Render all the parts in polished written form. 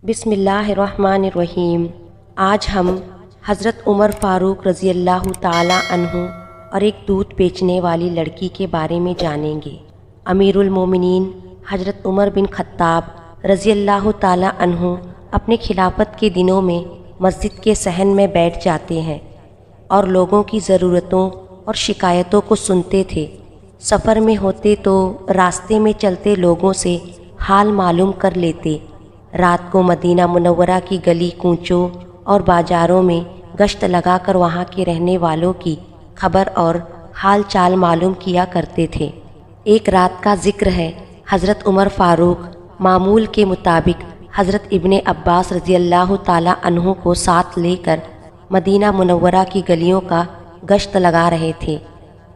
بسم اللہ الرحمن الرحیم۔ آج ہم حضرت عمر فاروق رضی اللہ تعالی عنہ اور ایک دودھ بیچنے والی لڑکی کے بارے میں جانیں گے۔ امیر المومنین حضرت عمر بن خطاب رضی اللہ تعالی عنہ اپنے خلافت کے دنوں میں مسجد کے صحن میں بیٹھ جاتے ہیں اور لوگوں کی ضرورتوں اور شکایتوں کو سنتے تھے۔ سفر میں ہوتے تو راستے میں چلتے لوگوں سے حال معلوم کر لیتے۔ رات کو مدینہ منورہ کی گلی کوچوں اور بازاروں میں گشت لگا کر وہاں کے رہنے والوں کی خبر اور حال چال معلوم کیا کرتے تھے۔ ایک رات کا ذکر ہے، حضرت عمر فاروق معمول کے مطابق حضرت ابن عباس رضی اللہ تعالی عنہ کو ساتھ لے کر مدینہ منورہ کی گلیوں کا گشت لگا رہے تھے۔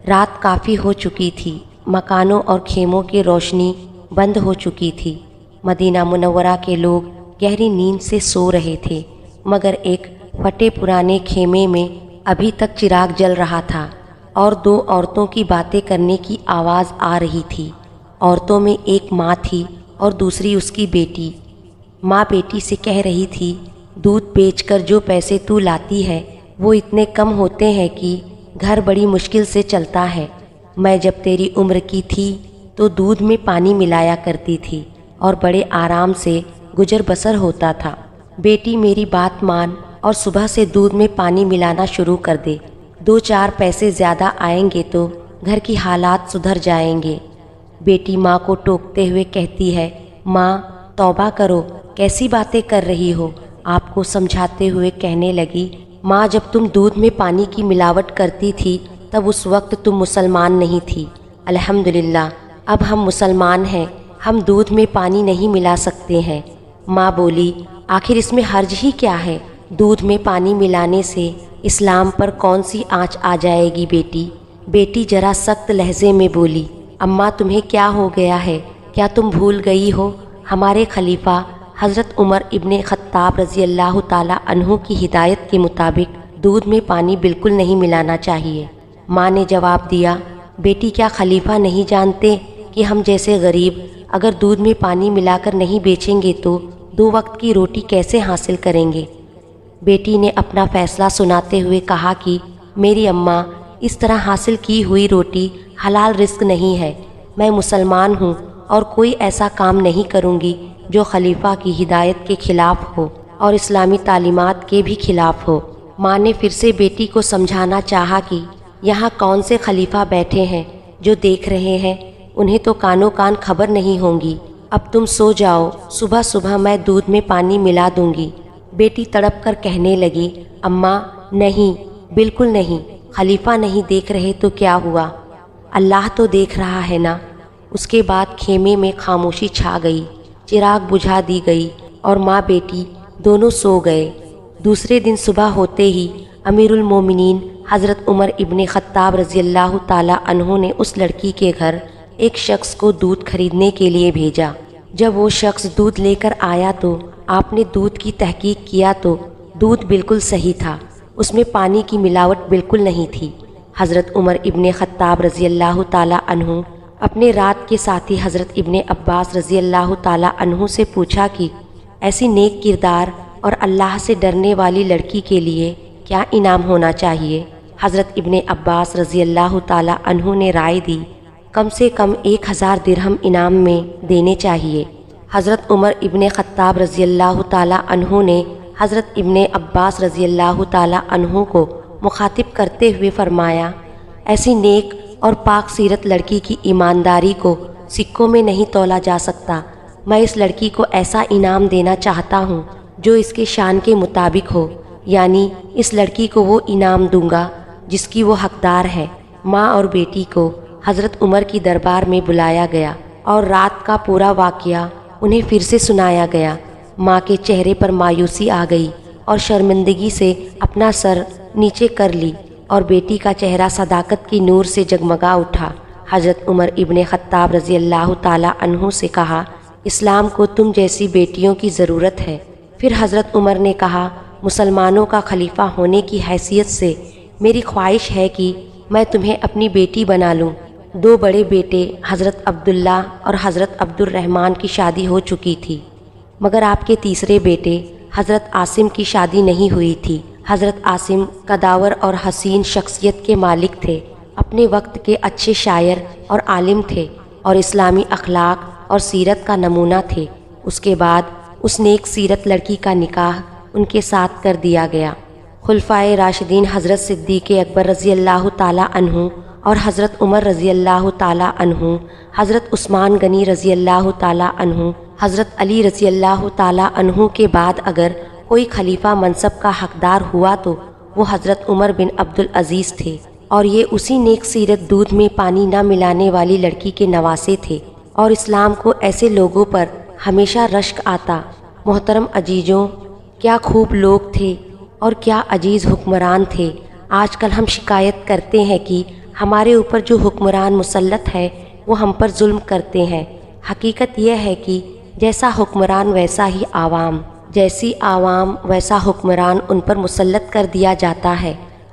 رات کافی ہو چکی تھی، مکانوں اور خیموں کی روشنی بند ہو چکی تھی۔ مدینہ منورہ کے لوگ گہری نیند سے سو رہے تھے، مگر ایک پھٹے پرانے خیمے میں ابھی تک چراغ جل رہا تھا اور دو عورتوں کی باتیں کرنے کی آواز آ رہی تھی۔ عورتوں میں ایک ماں تھی اور دوسری اس کی بیٹی۔ ماں بیٹی سے کہہ رہی تھی، دودھ بیچ کر جو پیسے تو لاتی ہے وہ اتنے کم ہوتے ہیں کہ گھر بڑی مشکل سے چلتا ہے۔ میں جب تیری عمر کی تھی تو دودھ میں پانی ملایا کرتی تھی اور بڑے آرام سے گزر بسر ہوتا تھا۔ بیٹی میری بات مان اور صبح سے دودھ میں پانی ملانا شروع کر دے، 2-4 پیسے زیادہ آئیں گے تو گھر کی حالات سدھر جائیں گے۔ بیٹی ماں کو ٹوکتے ہوئے کہتی ہے، ماں توبہ کرو، کیسی باتیں کر رہی ہو؟ آپ کو سمجھاتے ہوئے کہنے لگی، ماں جب تم دودھ میں پانی کی ملاوٹ کرتی تھی تب اس وقت تم مسلمان نہیں تھی۔ الحمدللہ اب ہم مسلمان ہیں، ہم دودھ میں پانی نہیں ملا سکتے ہیں۔ ماں بولی، آخر اس میں حرج ہی کیا ہے؟ دودھ میں پانی ملانے سے اسلام پر کون سی آنچ آ جائے گی بیٹی؟ بیٹی ذرا سخت لہجے میں بولی، اماں تمہیں کیا ہو گیا ہے؟ کیا تم بھول گئی ہو ہمارے خلیفہ حضرت عمر ابن خطاب رضی اللہ تعالی عنہ کی ہدایت کے مطابق دودھ میں پانی بالکل نہیں ملانا چاہیے۔ ماں نے جواب دیا، بیٹی کیا خلیفہ نہیں جانتے کہ ہم جیسے غریب اگر دودھ میں پانی ملا کر نہیں بیچیں گے تو 2 وقت کی روٹی کیسے حاصل کریں گے؟ بیٹی نے اپنا فیصلہ سناتے ہوئے کہا کہ میری اماں، اس طرح حاصل کی ہوئی روٹی حلال رزق نہیں ہے۔ میں مسلمان ہوں اور کوئی ایسا کام نہیں کروں گی جو خلیفہ کی ہدایت کے خلاف ہو اور اسلامی تعلیمات کے بھی خلاف ہو۔ ماں نے پھر سے بیٹی کو سمجھانا چاہا کہ یہاں کون سے خلیفہ بیٹھے ہیں جو دیکھ رہے ہیں، انہیں تو کانوں کان خبر نہیں ہوں گی۔ اب تم سو جاؤ، صبح صبح میں دودھ میں پانی ملا دوں گی۔ بیٹی تڑپ کر کہنے لگی، اماں نہیں، بالکل نہیں، خلیفہ نہیں دیکھ رہے تو کیا ہوا؟ اللہ تو دیکھ رہا ہے نا۔ اس کے بعد خیمے میں خاموشی چھا گئی، چراغ بجھا دی گئی اور ماں بیٹی دونوں سو گئے۔ دوسرے دن صبح ہوتے ہی امیر المومنین حضرت عمر ابن خطاب رضی اللہ تعالی عنہ نے اس لڑکی کے گھر ایک شخص کو دودھ خریدنے کے لیے بھیجا۔ جب وہ شخص دودھ لے کر آیا تو آپ نے دودھ کی تحقیق کیا تو دودھ بالکل صحیح تھا، اس میں پانی کی ملاوٹ بالکل نہیں تھی۔ حضرت عمر ابن خطاب رضی اللہ تعالی عنہ اپنے رات کے ساتھی حضرت ابن عباس رضی اللہ تعالی عنہ سے پوچھا کہ ایسی نیک کردار اور اللہ سے ڈرنے والی لڑکی کے لیے کیا انعام ہونا چاہیے؟ حضرت ابن عباس رضی اللہ تعالی عنہ نے رائے دی، کم سے کم 1000 درہم انعام میں دینے چاہیے۔ حضرت عمر ابن خطاب رضی اللہ تعالی عنہ نے حضرت ابن عباس رضی اللہ تعالی عنہ کو مخاطب کرتے ہوئے فرمایا، ایسی نیک اور پاک سیرت لڑکی کی ایمانداری کو سکوں میں نہیں تولا جا سکتا۔ میں اس لڑکی کو ایسا انعام دینا چاہتا ہوں جو اس کے شان کے مطابق ہو، یعنی اس لڑکی کو وہ انعام دوں گا جس کی وہ حقدار ہے۔ ماں اور بیٹی کو حضرت عمر کی دربار میں بلایا گیا اور رات کا پورا واقعہ انہیں پھر سے سنایا گیا۔ ماں کے چہرے پر مایوسی آ گئی اور شرمندگی سے اپنا سر نیچے کر لی اور بیٹی کا چہرہ صداقت کی نور سے جگمگا اٹھا۔ حضرت عمر ابن خطاب رضی اللہ تعالی عنہ سے کہا، اسلام کو تم جیسی بیٹیوں کی ضرورت ہے۔ پھر حضرت عمر نے کہا، مسلمانوں کا خلیفہ ہونے کی حیثیت سے میری خواہش ہے کہ میں تمہیں اپنی بیٹی بنا لوں۔ 2 بڑے بیٹے حضرت عبداللہ اور حضرت عبد الرحمن کی شادی ہو چکی تھی۔ مگر آپ کے تیسرے بیٹے حضرت عاصم کی شادی نہیں ہوئی تھی۔ حضرت عاصم قداور اور حسین شخصیت کے مالک تھے، اپنے وقت کے اچھے شاعر اور عالم تھے اور اسلامی اخلاق اور سیرت کا نمونہ تھے۔ اس کے بعد اس نیک سیرت لڑکی کا نکاح ان کے ساتھ کر دیا گیا۔ خلفائے راشدین حضرت صدیق اکبر رضی اللہ تعالیٰ عنہ اور حضرت عمر رضی اللہ تعالیٰ عنہ، حضرت عثمان غنی رضی اللہ تعالیٰ عنہ، حضرت علی رضی اللہ تعالیٰ عنہ کے بعد اگر کوئی خلیفہ منصب کا حقدار ہوا تو وہ حضرت عمر بن عبدالعزیز تھے، اور یہ اسی نیک سیرت دودھ میں پانی نہ ملانے والی لڑکی کے نواسے تھے، اور اسلام کو ایسے لوگوں پر ہمیشہ رشک آتا۔ محترم عزیزوں، کیا خوب لوگ تھے اور کیا عزیز حکمران تھے۔ آج کل ہم شکایت کرتے ہیں کہ ہمارے اوپر جو حکمران مسلط ہے وہ ہم پر ظلم کرتے ہیں۔ حقیقت یہ ہے کہ جیسا حکمران ویسا ہی عوام، جیسی عوام ویسا حکمران ان پر مسلط کر دیا جاتا ہے۔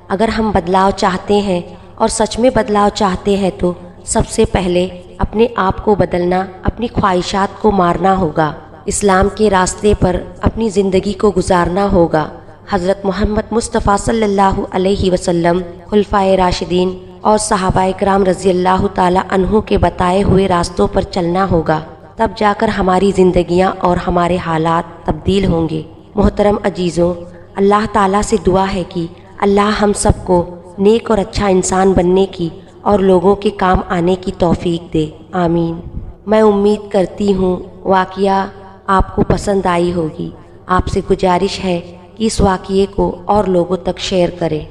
اگر ہم بدلاؤ چاہتے ہیں اور سچ میں بدلاؤ چاہتے ہیں تو سب سے پہلے اپنے آپ کو بدلنا، اپنی خواہشات کو مارنا ہوگا، اسلام کے راستے پر اپنی زندگی کو گزارنا ہوگا، حضرت محمد مصطفیٰ صلی اللہ علیہ وسلم، خلفائے راشدین اور صحابہ کرام رضی اللہ تعالیٰ عنہ کے بتائے ہوئے راستوں پر چلنا ہوگا، تب جا کر ہماری زندگیاں اور ہمارے حالات تبدیل ہوں گے۔ محترم عزیزوں، اللہ تعالیٰ سے دعا ہے کہ اللہ ہم سب کو نیک اور اچھا انسان بننے کی اور لوگوں کے کام آنے کی توفیق دے، آمین۔ میں امید کرتی ہوں واقعہ آپ کو پسند آئی ہوگی۔ آپ سے گزارش ہے کہ اس واقعے کو اور لوگوں تک شیئر کریں۔